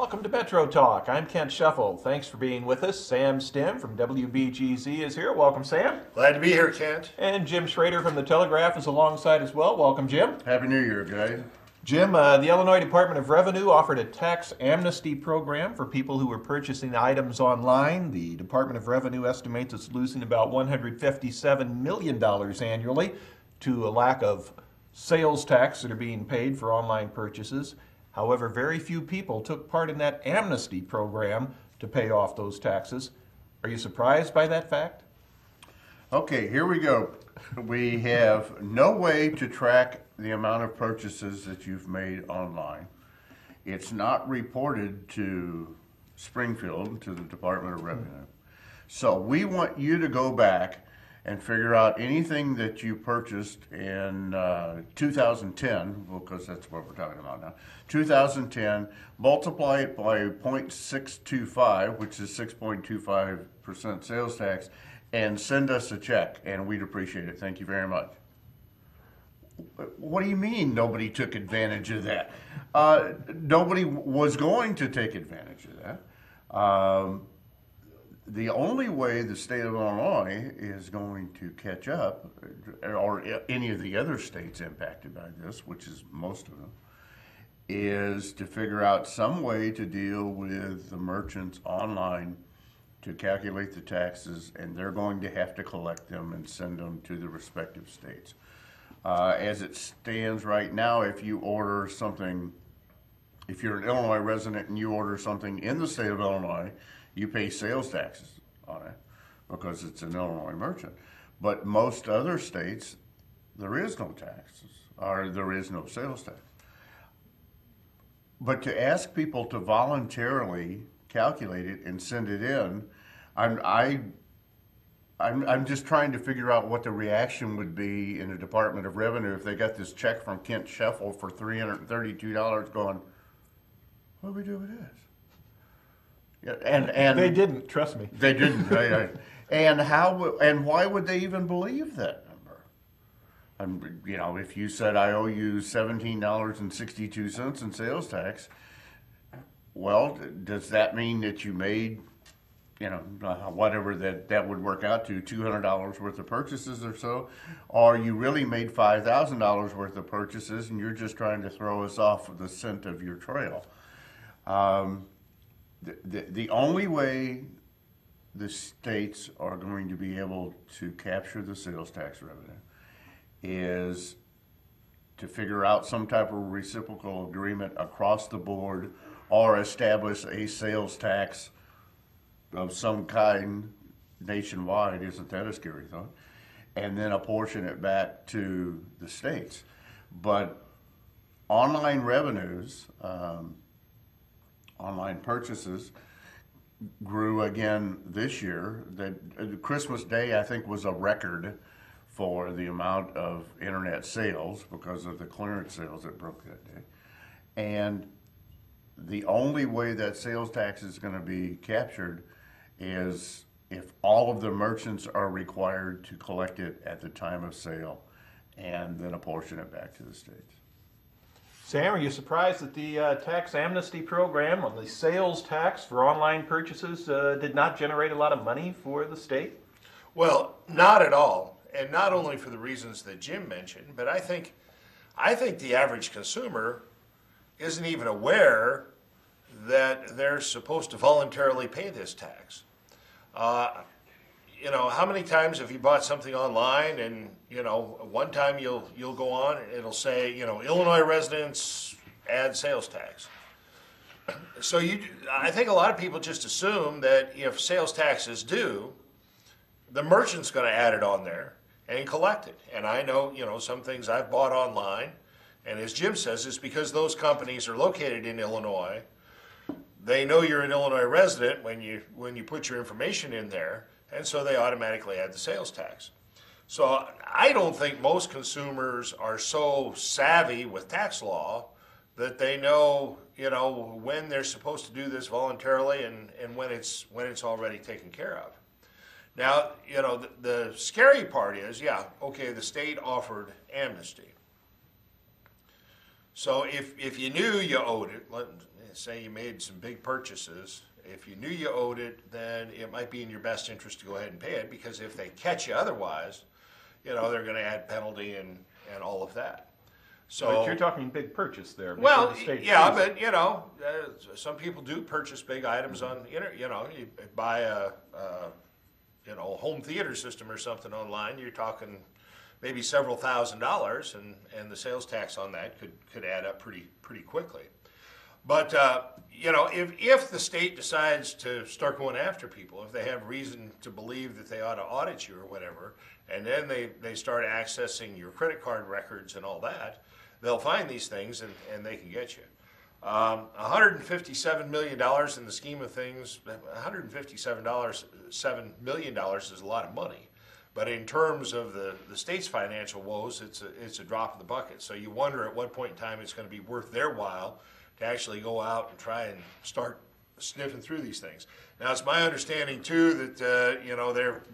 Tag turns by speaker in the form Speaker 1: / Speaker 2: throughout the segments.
Speaker 1: Welcome to Metro Talk. I'm Kent Shuffle. Thanks for being with us. Sam Stem from WBGZ is here. Welcome, Sam.
Speaker 2: Glad to be here, Kent.
Speaker 1: And Jim Schrader from the Telegraph is alongside as well. Welcome, Jim.
Speaker 3: Happy New Year, guys.
Speaker 1: Jim, the Illinois Department of Revenue offered a tax amnesty program for people who were purchasing items online. The Department of Revenue estimates it's losing about $157 million annually to a lack of sales tax that are being paid for online purchases. However, very few people took part in that amnesty program to pay off those taxes. Are you surprised by that fact?
Speaker 3: Okay, here we go. We have no way to track the amount of purchases that you've made online. It's not reported to Springfield, to the Department of Revenue. So we want you to go back and figure out anything that you purchased in 2010, because that's what we're talking about now, 2010, multiply it by 0.625, which is 6.25% sales tax, and send us a check, and we'd appreciate it. Thank you very much. What do you mean nobody took advantage of that? Nobody was going to take advantage of that. The only way the state of Illinois is going to catch up, or any of the other states impacted by this, which is most of them, is to figure out some way to deal with the merchants online to calculate the taxes, and they're going to have to collect them and send them to the respective states. As it stands right now, if you order something, if you're an Illinois resident and you order something in the state of Illinois, you pay sales taxes on it because it's an Illinois merchant. But most other states, there is no taxes, or there is no sales tax. But to ask people to voluntarily calculate it and send it in, I'm just trying to figure out what the reaction would be in the Department of Revenue if they got this check from Kent Shuffle for $332 going, what do we do with this? Yeah, and
Speaker 1: They didn't, trust me.
Speaker 3: they didn't, right? And and why would they even believe that number? You know, if you said I owe you $17.62 in sales tax, well, does that mean that you made, you know, whatever that would work out to, $200 worth of purchases or so, or you really made $5,000 worth of purchases and you're just trying to throw us off the scent of your trail? The only way the states are going to be able to capture the sales tax revenue is to figure out some type of reciprocal agreement across the board or establish a sales tax of some kind nationwide. Isn't that a scary thought? And then apportion it back to the states. But online revenues, online purchases grew again this year. Christmas Day, I think, was a record for the amount of internet sales because of the clearance sales that broke that day. And the only way that sales tax is going to be captured is if all of the merchants are required to collect it at the time of sale and then apportion it back to the states.
Speaker 1: Sam, are you surprised that the tax amnesty program on the sales tax for online purchases did not generate a lot of money for the state?
Speaker 2: Well, not at all. And not only for the reasons that Jim mentioned, but I think the average consumer isn't even aware that they're supposed to voluntarily pay this tax. You know, how many times have you bought something online and, you know, one time you'll go on and it'll say, you know, Illinois residents add sales tax. So I think a lot of people just assume that if sales tax is due, the merchant's going to add it on there and collect it. And I know, you know, some things I've bought online, and as Jim says, it's because those companies are located in Illinois. They know you're an Illinois resident when you put your information in there, and so they automatically add the sales tax. So I don't think most consumers are so savvy with tax law that they know, you know, when they're supposed to do this voluntarily and when it's already taken care of. Now, you know, the scary part is, yeah, okay, the state offered amnesty. So if you knew you owed it, say you made some big purchases, if you knew you owed it, then it might be in your best interest to go ahead and pay it, because if they catch you otherwise, they're going to add penalty and all of that. So
Speaker 1: But you're talking big purchase there. before
Speaker 2: well,
Speaker 1: the state
Speaker 2: yeah,
Speaker 1: frees it.
Speaker 2: but some people do purchase big items on you buy a home theater system or something online. You're talking maybe several $1,000s, and the sales tax on that could add up pretty quickly. But if the state decides to start going after people, if they have reason to believe that they ought to audit you or whatever, and then they start accessing your credit card records and all that, they'll find these things and they can get you. $157 million in the scheme of things, $7 million is a lot of money. But in terms of the state's financial woes, it's a drop in the bucket. So you wonder at what point in time it's going to be worth their while to actually go out and try and start sniffing through these things. Now, it's my understanding too that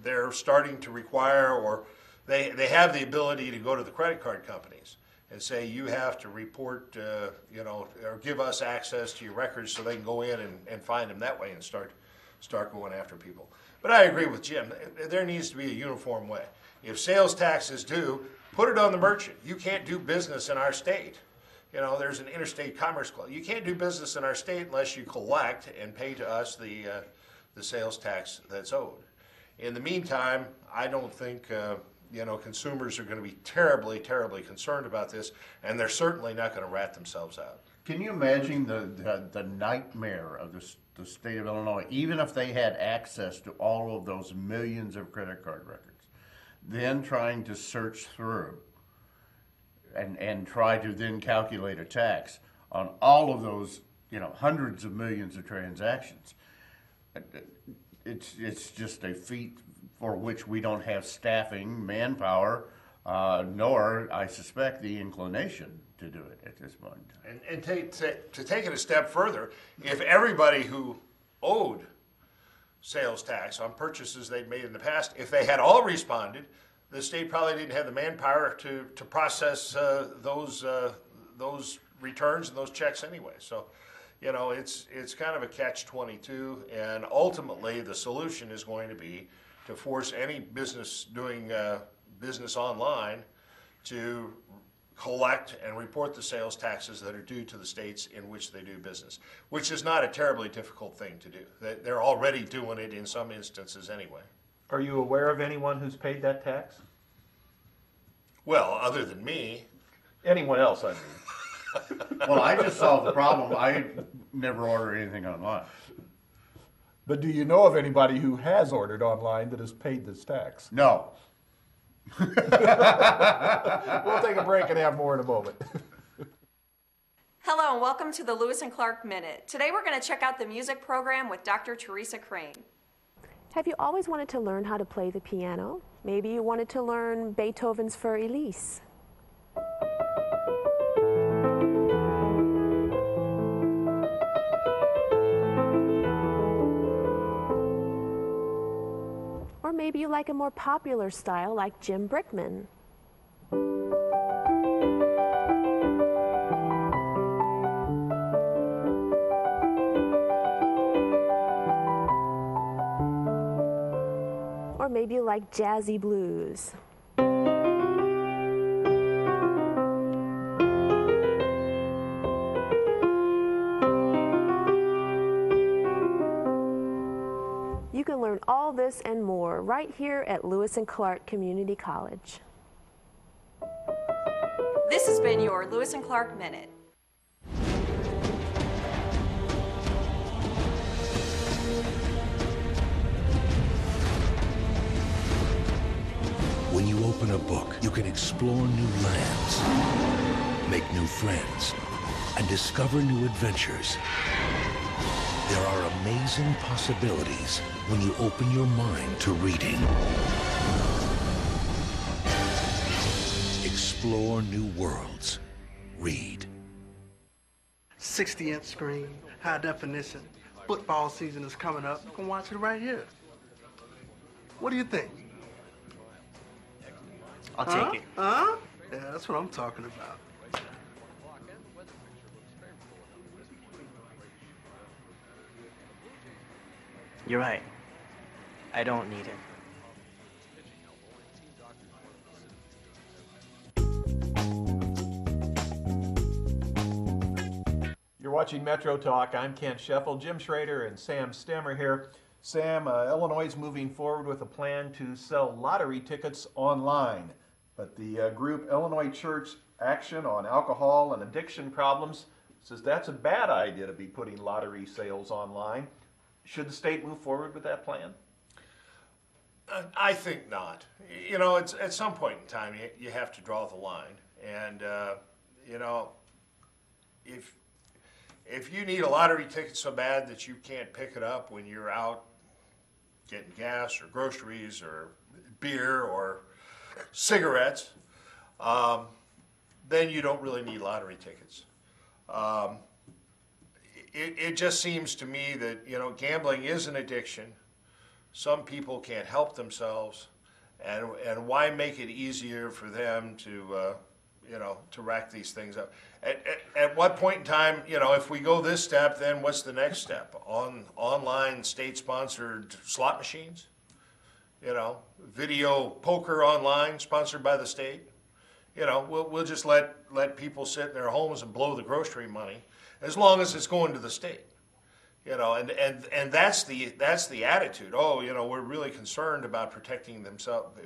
Speaker 2: they're starting to require, or they have the ability to go to the credit card companies and say, you have to report, or give us access to your records so they can go in and find them that way and start going after people. But I agree with Jim. There needs to be a uniform way. If sales tax is due, put it on the merchant. You can't do business in our state. There's an interstate commerce clause. You can't do business in our state unless you collect and pay to us the sales tax that's owed. In the meantime, I don't think consumers are going to be terribly, terribly concerned about this, and they're certainly not going to rat themselves out.
Speaker 3: Can you imagine the nightmare of the state of Illinois, even if they had access to all of those millions of credit card records, then trying to search through and try to then calculate a tax on all of those, hundreds of millions of transactions. It's just a feat for which we don't have staffing, manpower, nor, I suspect, the inclination to do it at this point.
Speaker 2: And to take it a step further, if everybody who owed sales tax on purchases they'd made in the past, if they had all responded, the state probably didn't have the manpower to process those returns and those checks anyway. So, it's kind of a catch-22, and ultimately the solution is going to be to force any business doing business online to collect and report the sales taxes that are due to the states in which they do business, which is not a terribly difficult thing to do. They're already doing it in some instances anyway.
Speaker 1: Are you aware of anyone who's paid that tax?
Speaker 2: Well, other than me.
Speaker 1: Anyone else, I mean.
Speaker 3: Well, I just solved the problem. I never order anything online.
Speaker 1: But do you know of anybody who has ordered online that has paid this tax?
Speaker 3: No.
Speaker 1: We'll take a break and have more in a moment.
Speaker 4: Hello and welcome to the Lewis and Clark Minute. Today we're going to check out the music program with Dr. Teresa Crane.
Speaker 5: Have you always wanted to learn how to play the piano? Maybe you wanted to learn Beethoven's Für Elise. Or maybe you like a more popular style like Jim Brickman. Or maybe you like jazzy blues. You can learn all this and more right here at Lewis and Clark Community College.
Speaker 4: This has been your Lewis and Clark Minute.
Speaker 6: When you open a book, you can explore new lands, make new friends, and discover new adventures. There are amazing possibilities when you open your mind to reading. Explore new worlds. Read.
Speaker 7: 60-inch screen, high definition. Football season is coming up. You can watch it right here. What do you think?
Speaker 8: I'll take it.
Speaker 7: Huh? Yeah, that's what I'm talking about.
Speaker 8: You're right. I don't need it.
Speaker 1: You're watching Metro Talk. I'm Kent Scheffel. Jim Schrader and Sam Stemmer here. Sam, Illinois is moving forward with a plan to sell lottery tickets online. But the group Illinois Church Action on Alcohol and Addiction Problems says that's a bad idea to be putting lottery sales online. Should the state move forward with that plan?
Speaker 2: I think not. You know, it's at some point in time you have to draw the line, and you know, if you need a lottery ticket so bad that you can't pick it up when you're out getting gas or groceries or beer or cigarettes, then you don't really need lottery tickets. It just seems to me that, you know, gambling is an addiction. Some people can't help themselves, and why make it easier for them to, you know, to rack these things up? At what point in time, you know, if we go this step, then what's the next step? Online state-sponsored slot machines? You know, video poker online sponsored by the state? You know, we'll just let people sit in their homes and blow the grocery money as long as it's going to the state. You know, and that's the attitude. Oh, you know, we're really concerned about protecting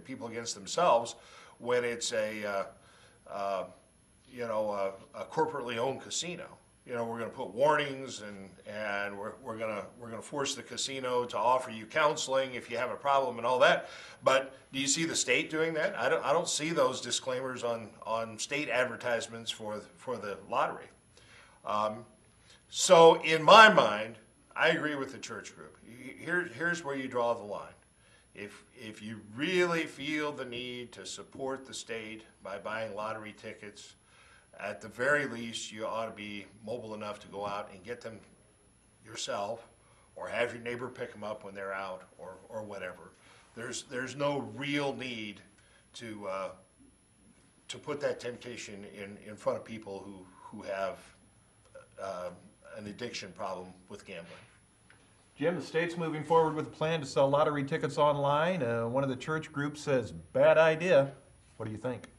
Speaker 2: people against themselves when it's a corporately owned casino. You know, we're going to put warnings and we're going to force the casino to offer you counseling if you have a problem and all that. But do you see the state doing that? I don't see those disclaimers on state advertisements for the lottery. So in my mind, I agree with the church group. Here's where you draw the line. If you really feel the need to support the state by buying lottery tickets, at the very least, you ought to be mobile enough to go out and get them yourself, or have your neighbor pick them up when they're out, or whatever. There's no real need to put that temptation in front of people who have an addiction problem with gambling.
Speaker 1: Jim, the state's moving forward with a plan to sell lottery tickets online. One of the church groups says, bad idea. What do you think?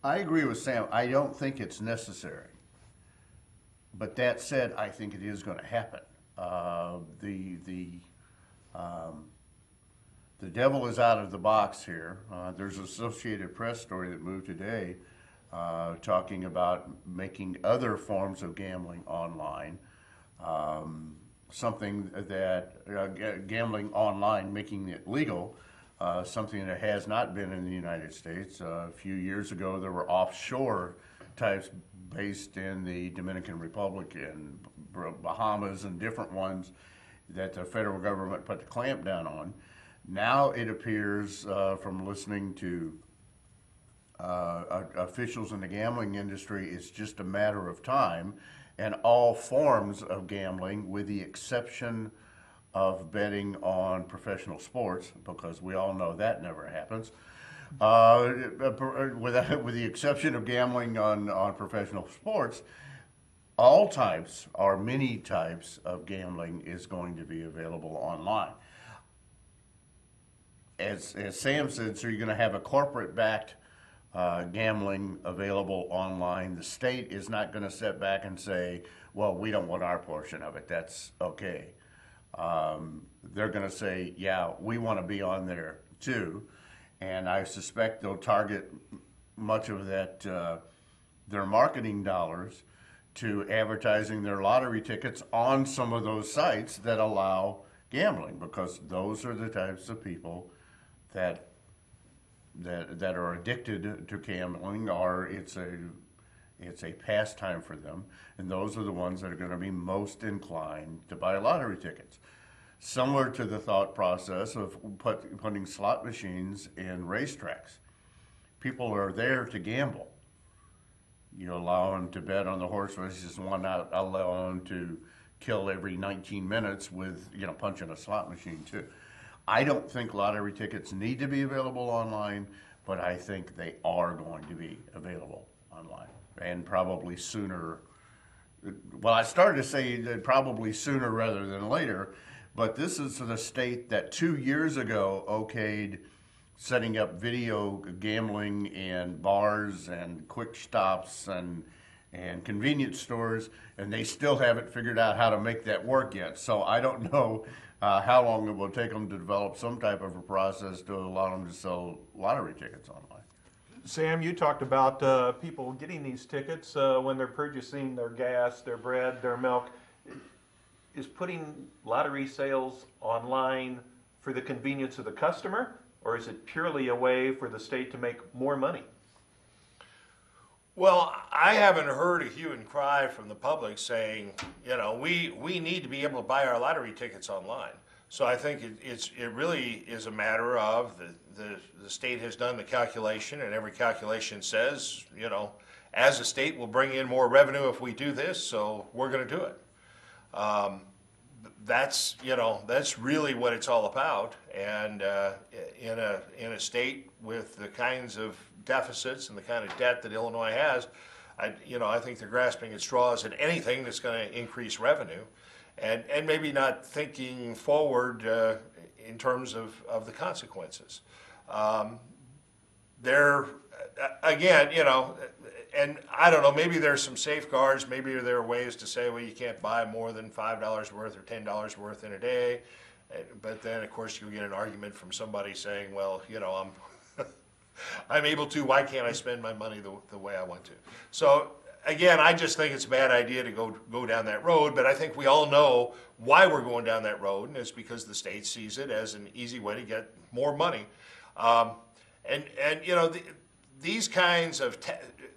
Speaker 3: I agree with Sam. I don't think it's necessary. But that said, I think it is going to happen. The devil is out of the box here. There's an Associated Press story that moved today talking about making other forms of gambling online. Something that gambling online, making it legal, something that has not been in the United States. A few years ago, there were offshore types based in the Dominican Republic and Bahamas and different ones that the federal government put the clamp down on. Now it appears, from listening to officials in the gambling industry, it's just a matter of time, and all forms of gambling, with the exception of betting on professional sports, because we all know that never happens. With the exception of gambling on professional sports, all types or many types of gambling is going to be available online. As Sam said, so you're going to have a corporate-backed gambling available online. The state is not going to sit back and say, well, we don't want our portion of it. That's okay. They're going to say, yeah, we want to be on there too. And I suspect they'll target much of that, their marketing dollars to advertising their lottery tickets on some of those sites that allow gambling, because those are the types of people that are addicted to gambling, or it's a pastime for them, and those are the ones that are going to be most inclined to buy lottery tickets. Similar to the thought process of putting slot machines in racetracks. People are there to gamble. You allow them to bet on the horse races, why not allow them to kill every 19 minutes with, punching a slot machine too. I don't think lottery tickets need to be available online, but I think they are going to be available online, and probably sooner. Well, I started to say that probably sooner rather than later, But this is the state that 2 years ago okayed setting up video gambling and bars and quick stops and convenience stores, and they still haven't figured out how to make that work yet. So I don't know how long it will take them to develop some type of a process to allow them to sell lottery tickets online.
Speaker 1: Sam, you talked about people getting these tickets when they're purchasing their gas, their bread, their milk. Is putting lottery sales online for the convenience of the customer, or is it purely a way for the state to make more money?
Speaker 2: Well, I haven't heard a hue and cry from the public saying, you know, we need to be able to buy our lottery tickets online. So I think it really is a matter of the state has done the calculation, and every calculation says, you know, as a state we'll bring in more revenue if we do this, so we're going to do it. That's really what it's all about. And in a state with the kinds of deficits and the kind of debt that Illinois has, I think they're grasping at straws at anything that's going to increase revenue, and maybe not thinking forward in terms of the consequences. They're again, and I don't know, maybe there's some safeguards, maybe there are ways to say, well, you can't buy more than $5 worth or $10 worth in a day. But then, of course, you'll get an argument from somebody saying, well, I'm able to, why can't I spend my money the way I want to? So, again, I just think it's a bad idea to go down that road, but I think we all know why we're going down that road, and it's because the state sees it as an easy way to get more money. These kinds of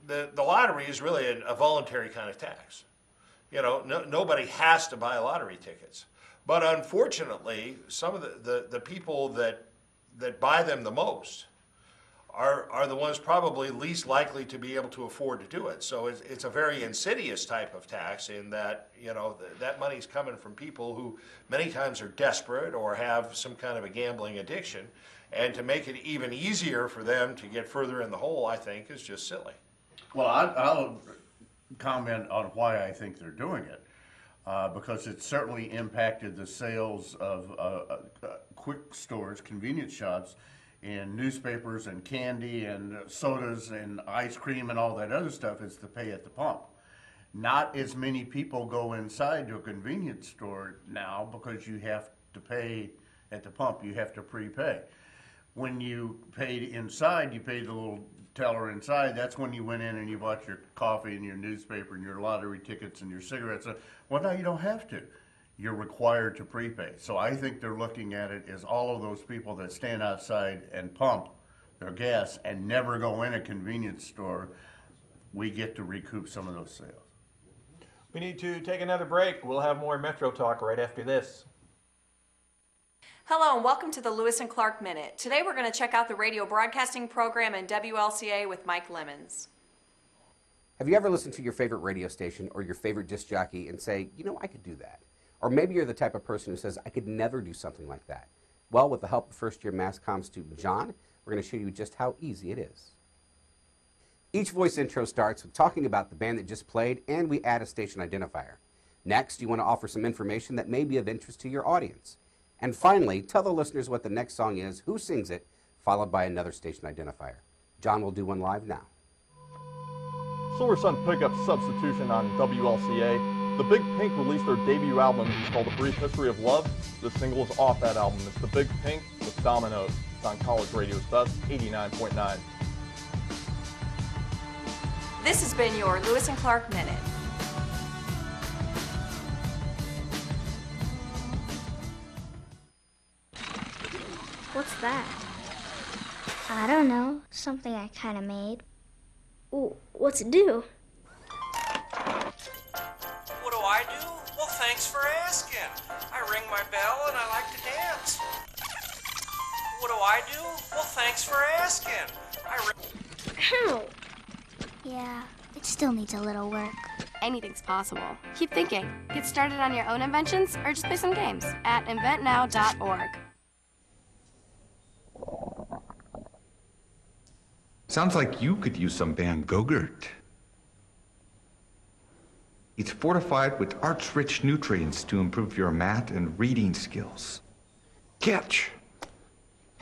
Speaker 2: the lottery is really a voluntary kind of tax. Nobody has to buy lottery tickets, but unfortunately, some of the people that buy them the most are the ones probably least likely to be able to afford to do it. So it's a very insidious type of tax in that that money's coming from people who many times are desperate or have some kind of a gambling addiction. And to make it even easier for them to get further in the hole, I think, is just silly.
Speaker 3: Well, I'll comment on why I think they're doing it, because it certainly impacted the sales of quick stores, convenience shops, and newspapers and candy and sodas and ice cream and all that other stuff is to pay at the pump. Not as many people go inside to a convenience store now because you have to pay at the pump. You have to prepay. When you paid inside, you paid the little teller inside. That's when you went in and you bought your coffee and your newspaper and your lottery tickets and your cigarettes. Well, now you don't have to. You're required to prepay. So I think they're looking at it as all of those people that stand outside and pump their gas and never go in a convenience store, we get to recoup some of those sales.
Speaker 1: We need to take another break. We'll have more Metro Talk right after this.
Speaker 4: Hello and welcome to the Lewis and Clark Minute. Today we're going to check out the radio broadcasting program in WLCA with Mike Lemons.
Speaker 9: Have you ever listened to your favorite radio station or your favorite disc jockey and say, I could do that? Or maybe you're the type of person who says, I could never do something like that. Well, with the help of first-year Mass Comm student John, we're going to show you just how easy it is. Each voice intro starts with talking about the band that just played, and we add a station identifier. Next, you want to offer some information that may be of interest to your audience. And finally, tell the listeners what the next song is, who sings it, followed by another station identifier. John will do one live now.
Speaker 10: Silver Sun Pickup Substitution on WLCA. The Big Pink released their debut album called A Brief History of Love. The single is off that album. It's The Big Pink with Dominoes. It's on College Radio's Best 89.9.
Speaker 4: This has been your Lewis and Clark Minute.
Speaker 11: What's that? I don't know. Something I kind of made.
Speaker 12: Ooh, what's it do?
Speaker 13: What do I do? Well, thanks for asking. I ring my bell and I like to dance. What do I do? Well, thanks for asking.
Speaker 12: Ow!
Speaker 11: Yeah, it still needs a little work.
Speaker 14: Anything's possible. Keep thinking. Get started on your own inventions or just play some games at inventnow.org.
Speaker 15: Sounds like you could use some Van Gogurt. It's fortified with arts-rich nutrients to improve your math and reading skills. Catch!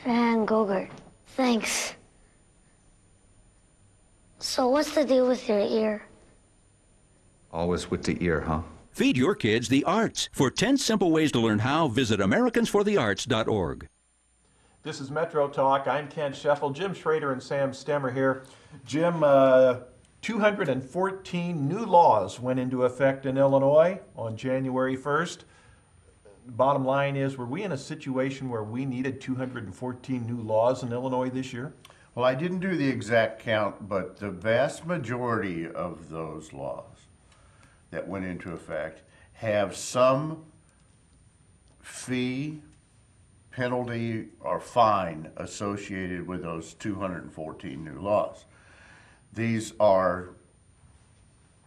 Speaker 11: Van Gogurt, thanks. So what's the deal with your ear?
Speaker 15: Always with the ear, huh?
Speaker 16: Feed your kids the arts. For 10 simple ways to learn how, visit AmericansForTheArts.org.
Speaker 1: This is Metro Talk. I'm Ken Scheffel. Jim Schrader and Sam Stemmer here. Jim, 214 new laws went into effect in Illinois on January 1st. Bottom line is, were we in a situation where we needed 214 new laws in Illinois this year?
Speaker 3: Well, I didn't do the exact count, but the vast majority of those laws that went into effect have some fee, penalty, or fine associated with those 214 new laws. These are,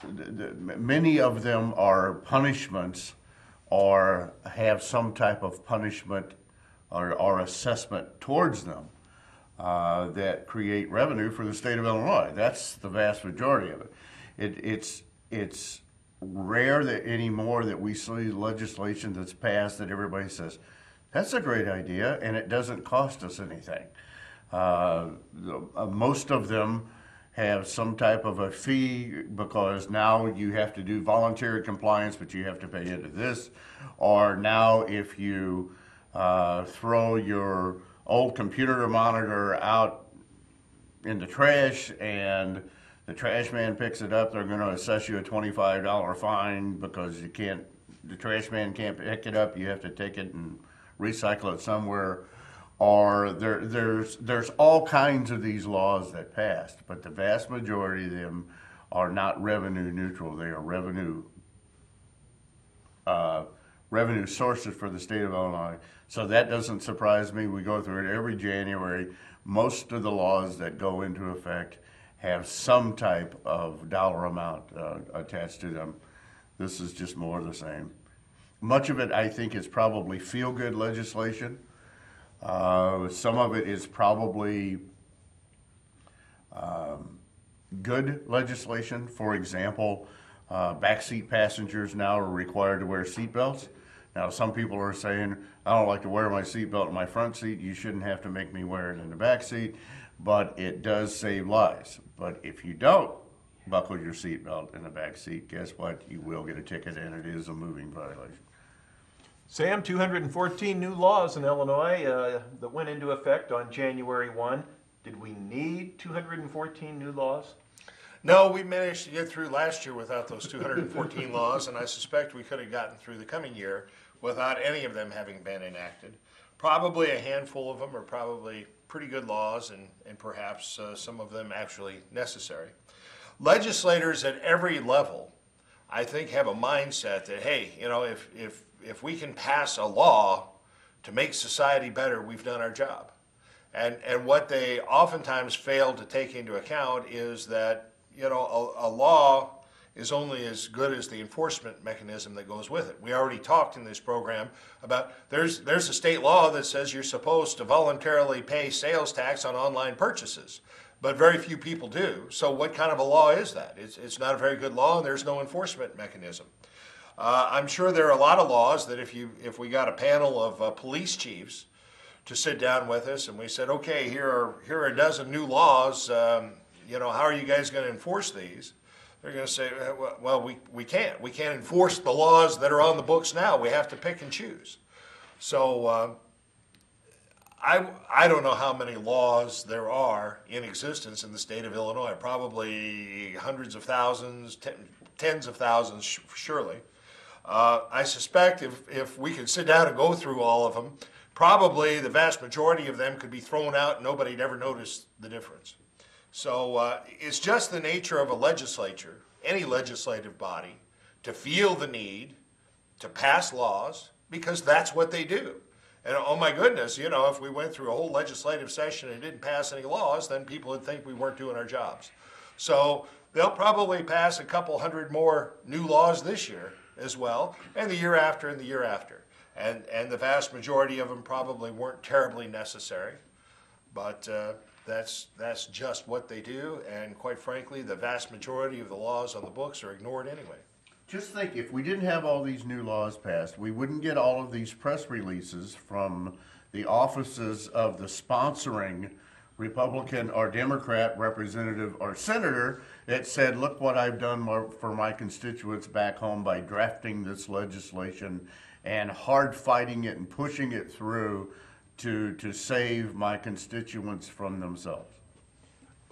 Speaker 3: many of them are punishments or have some type of punishment or assessment towards them that create revenue for the state of Illinois. That's the vast majority of it. It's rare that anymore that we see legislation that's passed that everybody says, that's a great idea, and it doesn't cost us anything. Most of them have some type of a fee because now you have to do voluntary compliance, but you have to pay into this. Or now if you throw your old computer monitor out in the trash and the trash man picks it up, they're going to assess you a $25 fine because the trash man can't pick it up. You have to take it and recycle it somewhere. Or there's all kinds of these laws that passed, but the vast majority of them are not revenue neutral. They are revenue sources for the state of Illinois. So that doesn't surprise me. We go through it every January. Most of the laws that go into effect have some type of dollar amount attached to them. This is just more of the same. Much of it, I think, is probably feel-good legislation. Some of it is probably good legislation. For example, backseat passengers now are required to wear seatbelts. Now, some people are saying, I don't like to wear my seatbelt in my front seat. You shouldn't have to make me wear it in the back seat. But it does save lives. But if you don't buckle your seatbelt in the back seat, guess what? You will get a ticket, and it is a moving violation.
Speaker 1: Sam, 214 new laws in Illinois that went into effect on January 1. Did we need 214 new laws?
Speaker 2: No, we managed to get through last year without those 214 laws, and I suspect we could have gotten through the coming year without any of them having been enacted. Probably a handful of them are probably pretty good laws, and perhaps some of them actually necessary. Legislators at every level, I think, have a mindset that, hey, you know, if we can pass a law to make society better, we've done our job. And what they oftentimes fail to take into account is that, you know, a law is only as good as the enforcement mechanism that goes with it. We already talked in this program about there's a state law that says you're supposed to voluntarily pay sales tax on online purchases, but very few people do. So what kind of a law is that? It's not a very good law, and there's no enforcement mechanism. I'm sure there are a lot of laws that if we got a panel of police chiefs to sit down with us and we said, okay, here are a dozen new laws, you know, how are you guys going to enforce these? They're going to say, well, we can't. We can't enforce the laws that are on the books now. We have to pick and choose. So I don't know how many laws there are in existence in the state of Illinois. Probably hundreds of thousands, tens of thousands, surely. I suspect if we could sit down and go through all of them, probably the vast majority of them could be thrown out and nobody'd ever notice the difference. So it's just the nature of a legislature, any legislative body, to feel the need to pass laws because that's what they do. And oh my goodness, you know, if we went through a whole legislative session and didn't pass any laws, then people would think we weren't doing our jobs. So they'll probably pass a couple hundred more new laws this year as well, and the year after and the year after. And the vast majority of them probably weren't terribly necessary, but that's just what they do, and quite frankly, the vast majority of the laws on the books are ignored anyway.
Speaker 3: Just think, if we didn't have all these new laws passed, we wouldn't get all of these press releases from the offices of the sponsoring Republican or Democrat representative or senator that said, look what I've done for my constituents back home by drafting this legislation and hard fighting it and pushing it through to save my constituents from themselves.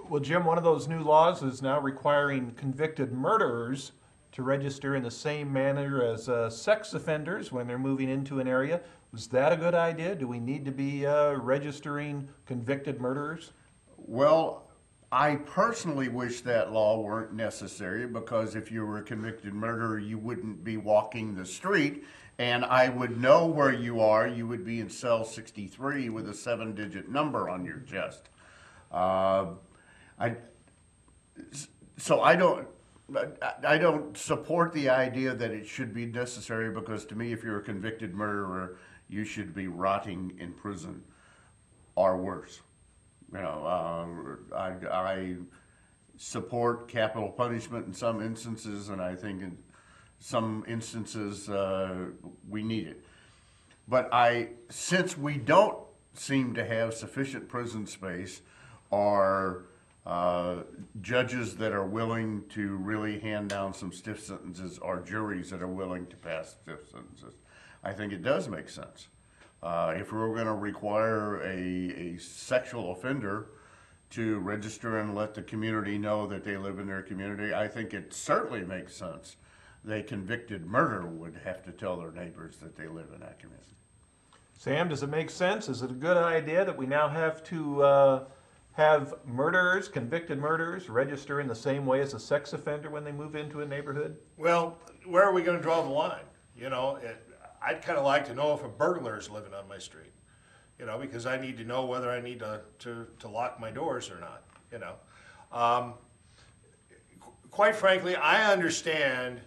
Speaker 1: Well, Jim, one of those new laws is now requiring convicted murderers to register in the same manner as sex offenders when they're moving into an area. Was that a good idea? Do we need to be registering convicted murderers?
Speaker 3: Well, I personally wish that law weren't necessary, because if you were a convicted murderer, you wouldn't be walking the street, and I would know where you are. You would be in cell 63 with a 7-digit number on your chest. So I don't support the idea that it should be necessary, because to me, if you're a convicted murderer, you should be rotting in prison or worse. You know, I support capital punishment in some instances, and I think in some instances we need it. But since we don't seem to have sufficient prison space or judges that are willing to really hand down some stiff sentences, or juries that are willing to pass stiff sentences, I think it does make sense. If we were going to require a sexual offender to register and let the community know that they live in their community, I think it certainly makes sense. A convicted murderer would have to tell their neighbors that they live in that community.
Speaker 1: Sam, does it make sense? Is it a good idea that we now have to have murderers, convicted murderers, register in the same way as a sex offender when they move into a neighborhood?
Speaker 2: Well, where are we going to draw the line? You know, I'd kind of like to know if a burglar is living on my street, you know, because I need to know whether I need to lock my doors or not, you know. Quite frankly, I understand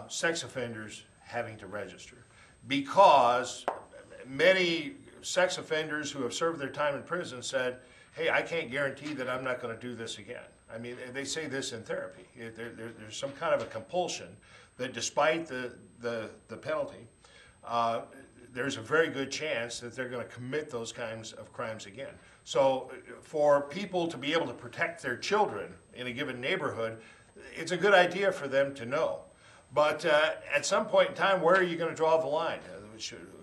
Speaker 2: sex offenders having to register, because many sex offenders who have served their time in prison said, hey, I can't guarantee that I'm not going to do this again. I mean, they say this in therapy. There's some kind of a compulsion that despite the penalty, there's a very good chance that they're going to commit those kinds of crimes again. So for people to be able to protect their children in a given neighborhood, it's a good idea for them to know. But at some point in time, where are you going to draw the line?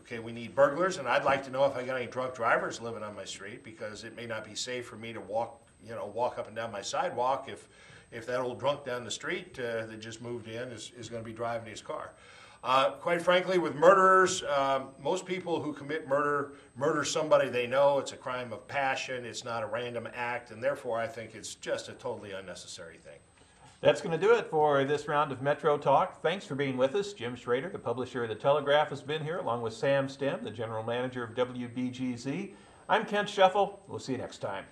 Speaker 2: Okay, we need burglars, and I'd like to know if I got any drunk drivers living on my street, because it may not be safe for me to walk up and down my sidewalk if that old drunk down the street that just moved in is going to be driving his car. Quite frankly, with murderers, most people who commit murder somebody they know. It's a crime of passion. It's not a random act, and therefore I think it's just a totally unnecessary thing.
Speaker 1: That's going to do it for this round of Metro Talk. Thanks for being with us. Jim Schrader, the publisher of The Telegraph, has been here, along with Sam Stem, the general manager of WBGZ. I'm Kent Scheffel. We'll see you next time.